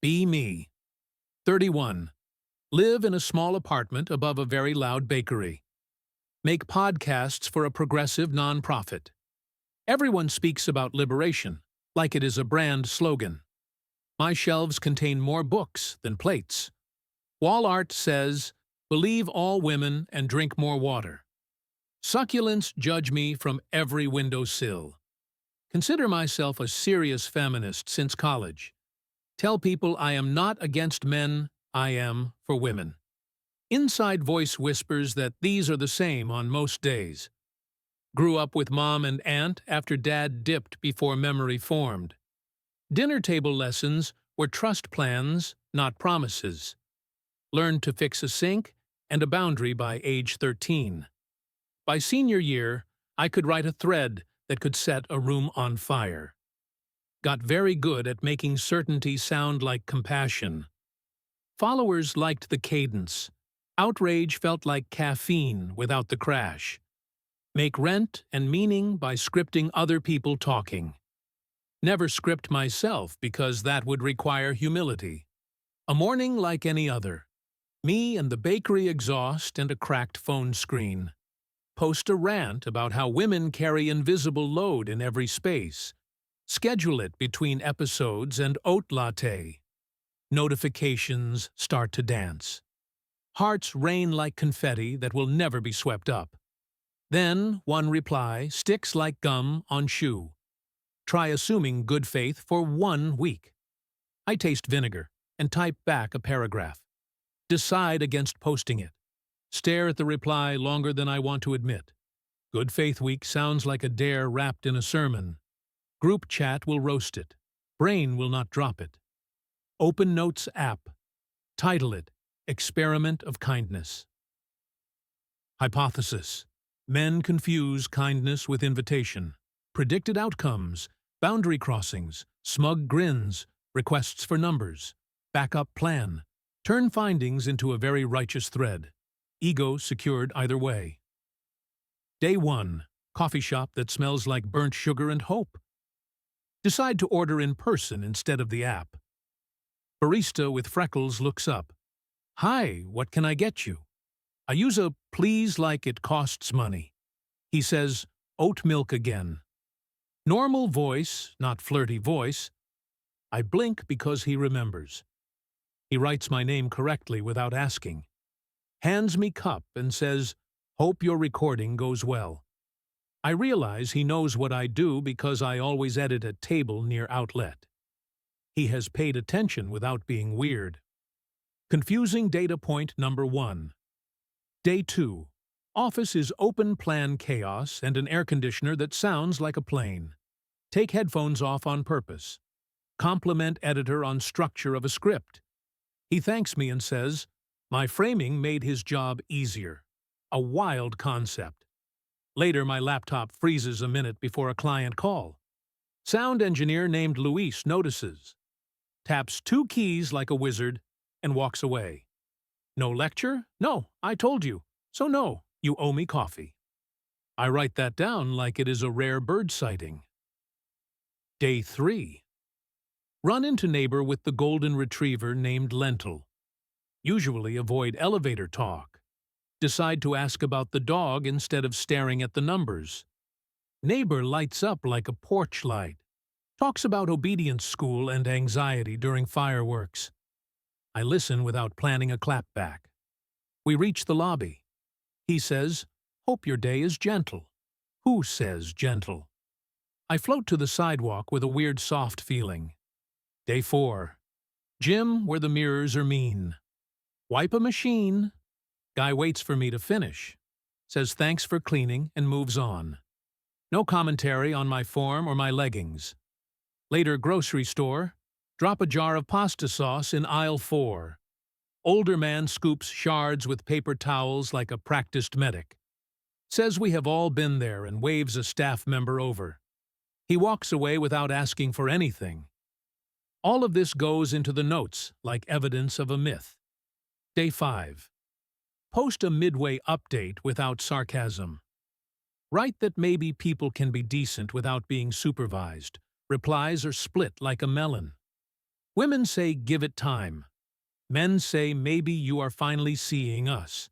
Be me. 31. Live in a small apartment above a very loud bakery. Make podcasts for a progressive nonprofit. Everyone speaks about liberation, like it is a brand slogan. My shelves contain more books than plates. Wall art says, "Believe all women and drink more water." Succulents judge me from every windowsill. Consider myself a serious feminist since college. Tell people I am not against men, I am for women. Inside voice whispers that these are the same on most days. Grew up with mom and aunt after dad dipped before memory formed. Dinner table lessons were trust plans, not promises. Learned to fix a sink and a boundary by age 13. By senior year, I could write a thread that could set a room on fire. Got very good at making certainty sound like compassion. Followers liked the cadence. Outrage felt like caffeine without the crash. Make rent and meaning by scripting other people talking. Never script myself because that would require humility. A morning like any other. Me and the bakery exhaust and a cracked phone screen. Post a rant about how women carry invisible load in every space. Schedule it between episodes and oat latte. Notifications start to dance. Hearts rain like confetti that will never be swept up. Then, one reply sticks like gum on shoe. Try assuming good faith for 1 week. I taste vinegar and type back a paragraph. Decide against posting it. Stare at the reply longer than I want to admit. Good Faith Week sounds like a dare wrapped in a sermon. Group chat will roast it. Brain will not drop it. Open Notes app. Title it, Experiment of Kindness. Hypothesis. Men confuse kindness with invitation. Predicted outcomes, boundary crossings, smug grins, requests for numbers. Backup plan. Turn findings into a very righteous thread. Ego secured either way. Day 1. Coffee shop that smells like burnt sugar and hope. Decide to order in person instead of the app. Barista with freckles looks up. "Hi, what can I get you?" I use a please like it costs money. He says, "Oat milk again." Normal voice, not flirty voice. I blink because he remembers. He writes my name correctly without asking. Hands me cup and says, "Hope your recording goes well." I realize he knows what I do because I always edit at table near outlet. He has paid attention without being weird. Confusing data point number 1. Day 2. Office is open plan chaos and an air conditioner that sounds like a plane. Take headphones off on purpose. Compliment editor on structure of a script. He thanks me and says, "My framing made his job easier." A wild concept. Later, my laptop freezes a minute before a client call. Sound engineer named Luis notices. Taps 2 keys like a wizard and walks away. No lecture? No, I told you. So no, you owe me coffee. I write that down like it is a rare bird sighting. Day 3. Run into neighbor with the golden retriever named Lentil. Usually avoid elevator talk. Decide to ask about the dog instead of staring at the numbers. Neighbor lights up like a porch light. Talks about obedience school and anxiety during fireworks. I listen without planning a clapback. We reach the lobby. He says, "Hope your day is gentle." Who says gentle? I float to the sidewalk with a weird soft feeling. Day 4. Gym where the mirrors are mean. Wipe a machine. Guy waits for me to finish. Says thanks for cleaning and moves on. No commentary on my form or my leggings. Later grocery store. Drop a jar of pasta sauce in aisle 4. Older man scoops shards with paper towels like a practiced medic. Says we have all been there and waves a staff member over. He walks away without asking for anything. All of this goes into the notes like evidence of a myth. Day 5. Post a midway update without sarcasm. Write that maybe people can be decent without being supervised. Replies are split like a melon. Women say give it time. Men say maybe you are finally seeing us.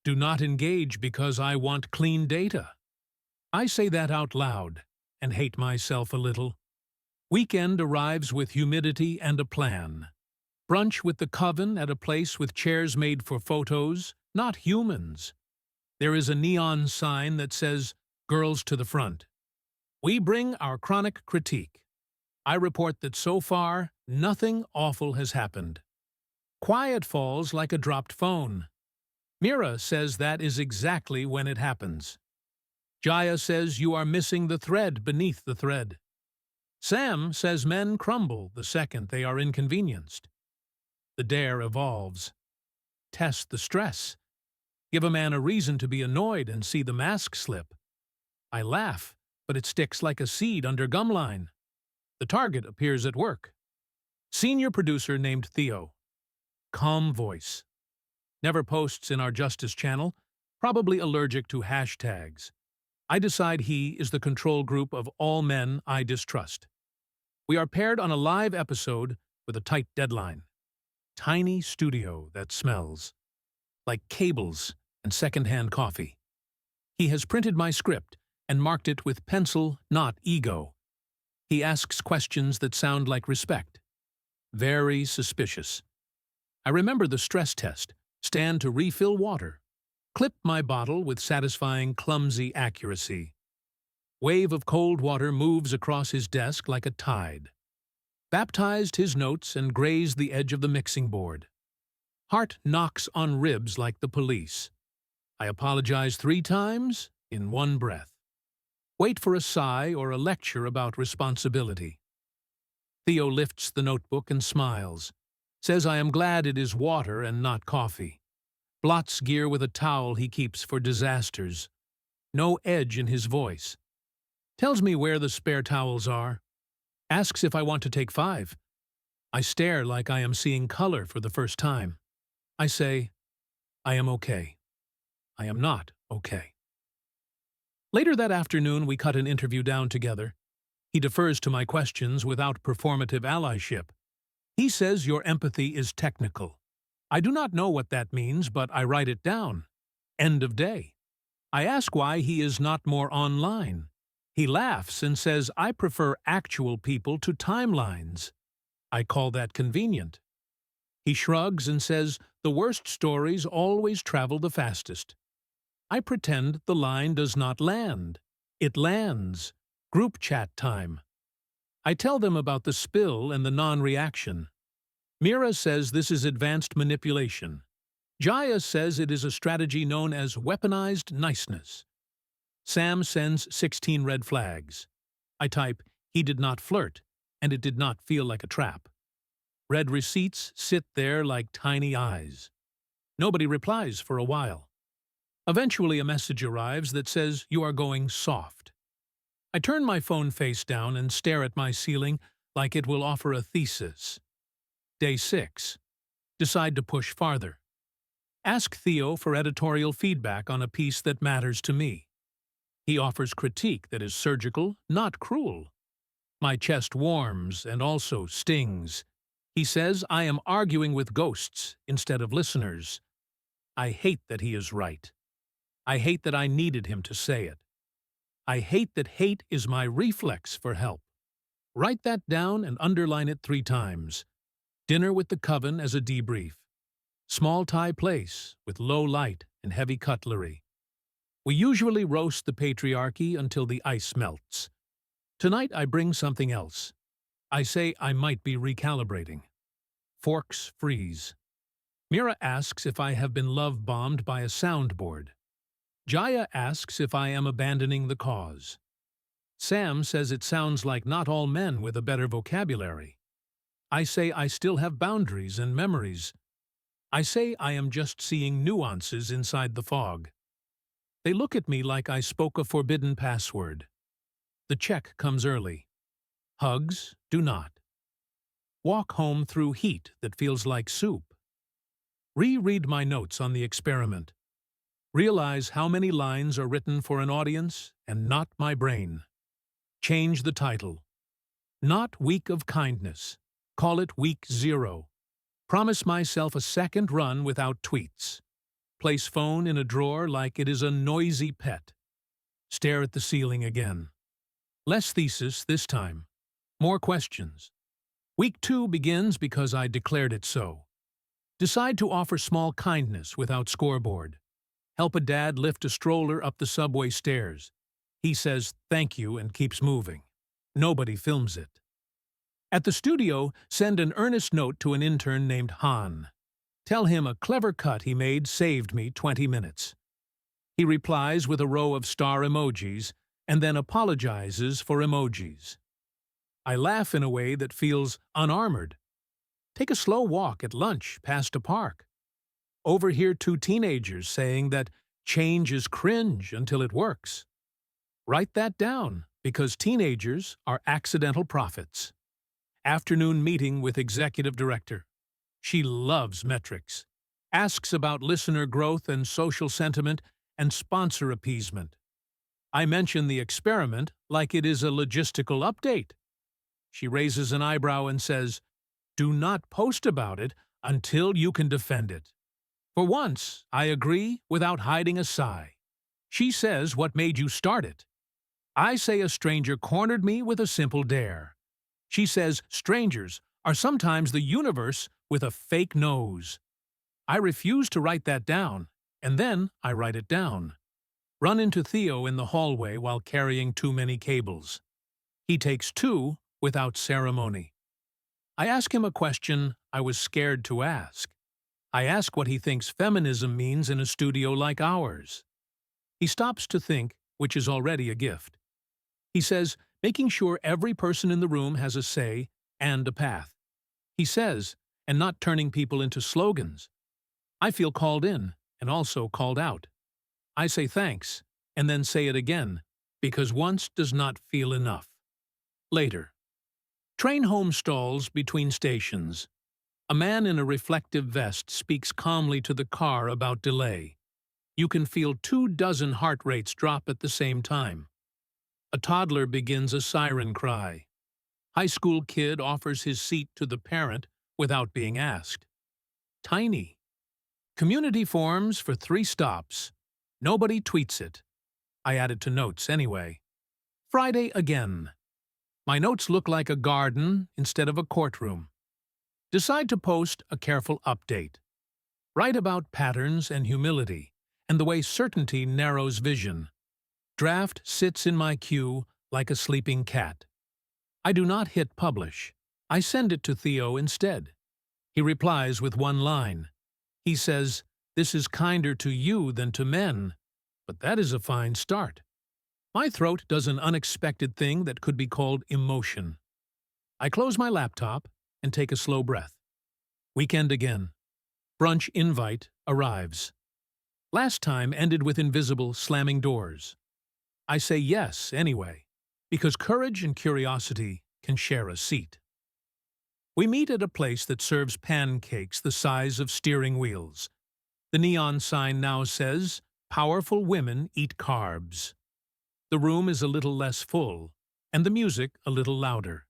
Do not engage because I want clean data. I say that out loud and hate myself a little. Weekend arrives with humidity and a plan. Brunch with the coven at a place with chairs made for photos, not humans. There is a neon sign that says, "Girls to the front." We bring our chronic critique. I report that so far, nothing awful has happened. Quiet falls like a dropped phone. Mira says that is exactly when it happens. Jaya says you are missing the thread beneath the thread. Sam says men crumble the second they are inconvenienced. The dare evolves. Test the stress. Give a man a reason to be annoyed and see the mask slip. I laugh, but it sticks like a seed under gumline. The target appears at work. Senior producer named Theo. Calm voice. Never posts in our Justice channel, probably allergic to hashtags. I decide he is the control group of all men I distrust. We are paired on a live episode with a tight deadline. Tiny studio that smells. Like cables and secondhand coffee. He has printed my script and marked it with pencil, not ego. He asks questions that sound like respect. Very suspicious. I remember the stress test, stand to refill water, clip my bottle with satisfying, clumsy accuracy. Wave of cold water moves across his desk like a tide. Baptized his notes and grazed the edge of the mixing board. Heart knocks on ribs like the police. I apologize 3 times in one breath. Wait for a sigh or a lecture about responsibility. Theo lifts the notebook and smiles. Says I am glad it is water and not coffee. Blots gear with a towel he keeps for disasters. No edge in his voice. Tells me where the spare towels are. Asks if I want to take 5. I stare like I am seeing color for the first time. I say, I am okay. I am not okay. Later that afternoon, we cut an interview down together. He defers to my questions without performative allyship. He says your empathy is technical. I do not know what that means, but I write it down. End of day. I ask why he is not more online. He laughs and says I prefer actual people to timelines. I call that convenient. He shrugs and says the worst stories always travel the fastest. I pretend the line does not land. It lands. Group chat time. I tell them about the spill and the non-reaction. Mira says this is advanced manipulation. Jaya says it is a strategy known as weaponized niceness. Sam sends 16 red flags. I type, he did not flirt, and it did not feel like a trap. Red receipts sit there like tiny eyes. Nobody replies for a while. Eventually a message arrives that says you are going soft. I turn my phone face down and stare at my ceiling like it will offer a thesis. Day 6. Decide to push farther. Ask Theo for editorial feedback on a piece that matters to me. He offers critique that is surgical, not cruel. My chest warms and also stings. He says I am arguing with ghosts instead of listeners. I hate that he is right. I hate that I needed him to say it. I hate that hate is my reflex for help. Write that down and underline it 3 times. Dinner with the coven as a debrief. Small tie place with low light and heavy cutlery. We usually roast the patriarchy until the ice melts. Tonight I bring something else. I say I might be recalibrating. Forks freeze. Mira asks if I have been love-bombed by a soundboard. Jaya asks if I am abandoning the cause. Sam says it sounds like not all men with a better vocabulary. I say I still have boundaries and memories. I say I am just seeing nuances inside the fog. They look at me like I spoke a forbidden password. The check comes early. Hugs do not. Walk home through heat that feels like soup. Reread my notes on the experiment. Realize how many lines are written for an audience and not my brain. Change the title. Not Week of Kindness. Call it week 0. Promise myself a second run without tweets. Place phone in a drawer like it is a noisy pet. Stare at the ceiling again. Less thesis this time. More questions. Week 2 begins because I declared it so. Decide to offer small kindness without scoreboard. Help a dad lift a stroller up the subway stairs. He says thank you and keeps moving. Nobody films it. At the studio, send an earnest note to an intern named Han. Tell him a clever cut he made saved me 20 minutes. He replies with a row of star emojis and then apologizes for emojis. I laugh in a way that feels unarmored. Take a slow walk at lunch past a park. Overhear 2 teenagers saying that change is cringe until it works. Write that down because teenagers are accidental prophets. Afternoon meeting with executive director. She loves metrics. Asks about listener growth and social sentiment and sponsor appeasement. I mention the experiment like it is a logistical update. She raises an eyebrow and says, "Do not post about it until you can defend it." For once, I agree without hiding a sigh. She says, "What made you start it?" I say a stranger cornered me with a simple dare. She says strangers are sometimes the universe with a fake nose. I refuse to write that down, and then I write it down. Run into Theo in the hallway while carrying too many cables. He takes 2 without ceremony. I ask him a question I was scared to ask. I ask what he thinks feminism means in a studio like ours. He stops to think, which is already a gift. He says, making sure every person in the room has a say and a path. He says, and not turning people into slogans. I feel called in and also called out. I say thanks, and then say it again, because once does not feel enough. Later. Train home stalls between stations. A man in a reflective vest speaks calmly to the car about delay. You can feel 24 heart rates drop at the same time. A toddler begins a siren cry. High school kid offers his seat to the parent without being asked. Tiny. Community forms for 3 stops. Nobody tweets it. I add it to notes anyway. Friday again. My notes look like a garden instead of a courtroom. Decide to post a careful update. Write about patterns and humility, and the way certainty narrows vision. Draft sits in my queue like a sleeping cat. I do not hit publish. I send it to Theo instead. He replies with 1 line. He says, "This is kinder to you than to men," but that is a fine start. My throat does an unexpected thing that could be called emotion. I close my laptop and take a slow breath. Weekend again. Brunch invite arrives. Last time ended with invisible slamming doors. I say yes anyway, because courage and curiosity can share a seat. We meet at a place that serves pancakes the size of steering wheels. The neon sign now says, "Powerful women eat carbs." The room is a little less full, and the music a little louder.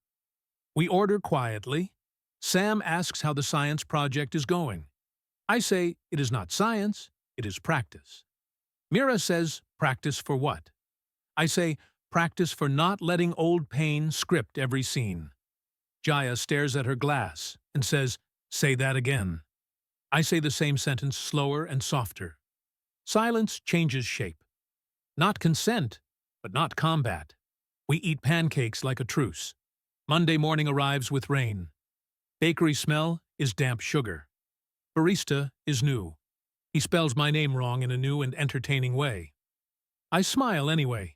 We order quietly. Sam asks how the science project is going. I say, it is not science, it is practice. Mira says, practice for what? I say, practice for not letting old pain script every scene. Jaya stares at her glass and says, say that again. I say the same sentence slower and softer. Silence changes shape. Not consent, but not combat. We eat pancakes like a truce. Monday morning arrives with rain. Bakery smell is damp sugar. Barista is new. He spells my name wrong in a new and entertaining way. I smile anyway.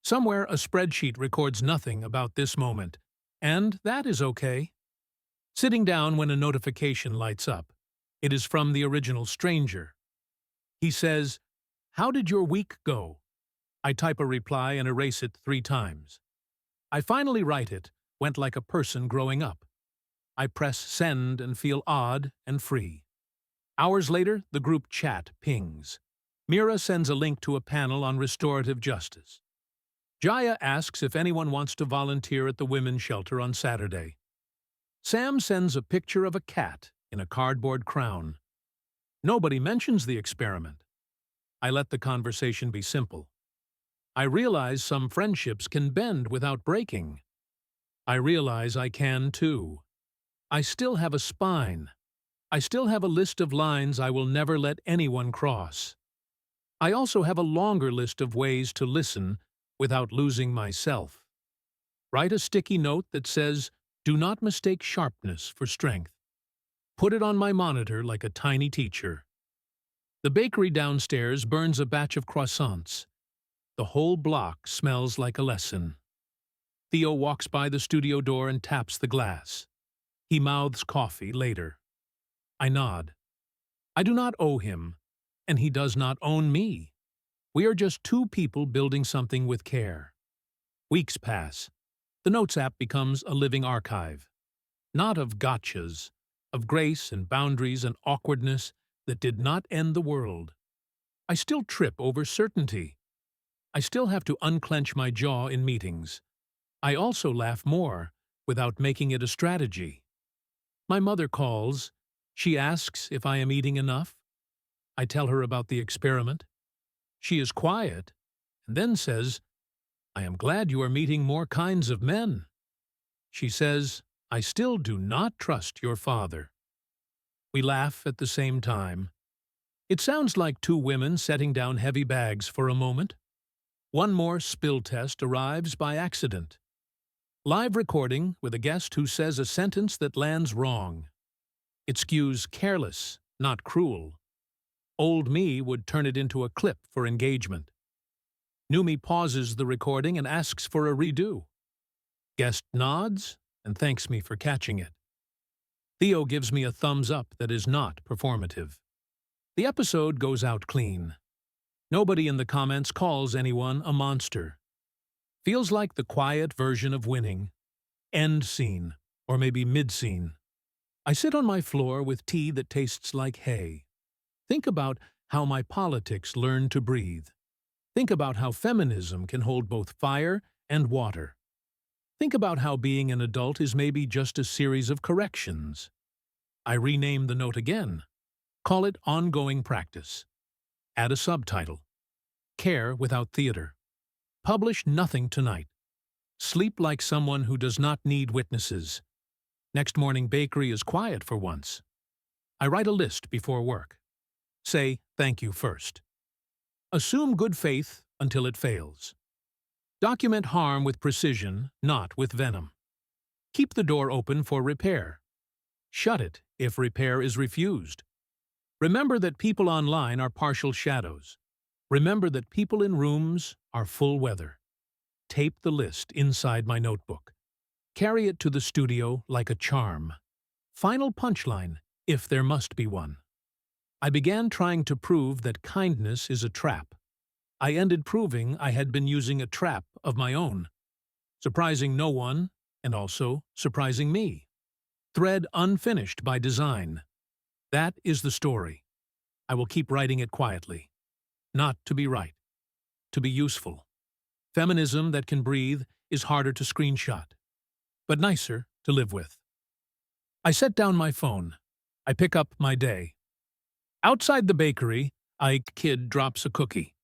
Somewhere a spreadsheet records nothing about this moment, and that is okay. Sitting down when a notification lights up. It is from the original stranger. He says, "How did your week go?" I type a reply and erase it 3 times. I finally write it, went like a person growing up. I press send and feel odd and free. Hours later, the group chat pings. Mira sends a link to a panel on restorative justice. Jaya asks if anyone wants to volunteer at the women's shelter on Saturday. Sam sends a picture of a cat in a cardboard crown. Nobody mentions the experiment. I let the conversation be simple. I realize some friendships can bend without breaking. I realize I can too. I still have a spine. I still have a list of lines I will never let anyone cross. I also have a longer list of ways to listen without losing myself. Write a sticky note that says, "Do not mistake sharpness for strength." Put it on my monitor like a tiny teacher. The bakery downstairs burns a batch of croissants. The whole block smells like a lesson. Theo walks by the studio door and taps the glass. He mouths coffee later. I nod. I do not owe him, and he does not own me. We are just two people building something with care. Weeks pass. The Notes app becomes a living archive. Not of gotchas, of grace and boundaries and awkwardness that did not end the world. I still trip over certainty. I still have to unclench my jaw in meetings. I also laugh more without making it a strategy. My mother calls. She asks if I am eating enough. I tell her about the experiment. She is quiet and then says, "I am glad you are meeting more kinds of men." She says, "I still do not trust your father." We laugh at the same time. It sounds like two women setting down heavy bags for a moment. One more spill test arrives by accident. Live recording with a guest who says a sentence that lands wrong. It skews careless, not cruel. Old me would turn it into a clip for engagement. New me pauses the recording and asks for a redo. Guest nods and thanks me for catching it. Theo gives me a thumbs up that is not performative. The episode goes out clean. Nobody in the comments calls anyone a monster. Feels like the quiet version of winning. End scene, or maybe mid-scene. I sit on my floor with tea that tastes like hay. Think about how my politics learn to breathe. Think about how feminism can hold both fire and water. Think about how being an adult is maybe just a series of corrections. I rename the note again. Call it ongoing practice. Add a subtitle. Care without theater. Publish nothing tonight. Sleep like someone who does not need witnesses. Next morning bakery is quiet for once. I write a list before work. Say thank you first. Assume good faith until it fails. Document harm with precision, not with venom. Keep the door open for repair. Shut it if repair is refused. Remember that people online are partial shadows. Remember that people in rooms are full weather. Tape the list inside my notebook. Carry it to the studio like a charm. Final punchline, if there must be one. I began trying to prove that kindness is a trap. I ended proving I had been using a trap of my own. Surprising no one, and also surprising me. Thread unfinished by design. That is the story. I will keep writing it quietly. Not to be right. To be useful. Feminism that can breathe is harder to screenshot, but nicer to live with. I set down my phone. I pick up my day. Outside the bakery, a kid drops a cookie.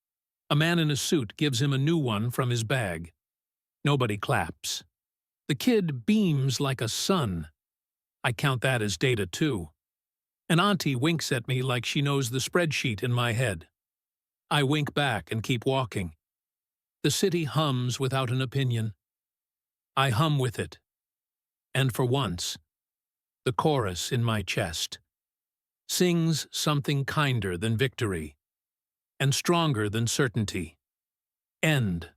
A man in a suit gives him a new one from his bag. Nobody claps. The kid beams like a sun. I count that as data too. An auntie winks at me like she knows the spreadsheet in my head. I wink back and keep walking. The city hums without an opinion. I hum with it. And for once, the chorus in my chest sings something kinder than victory and stronger than certainty. End.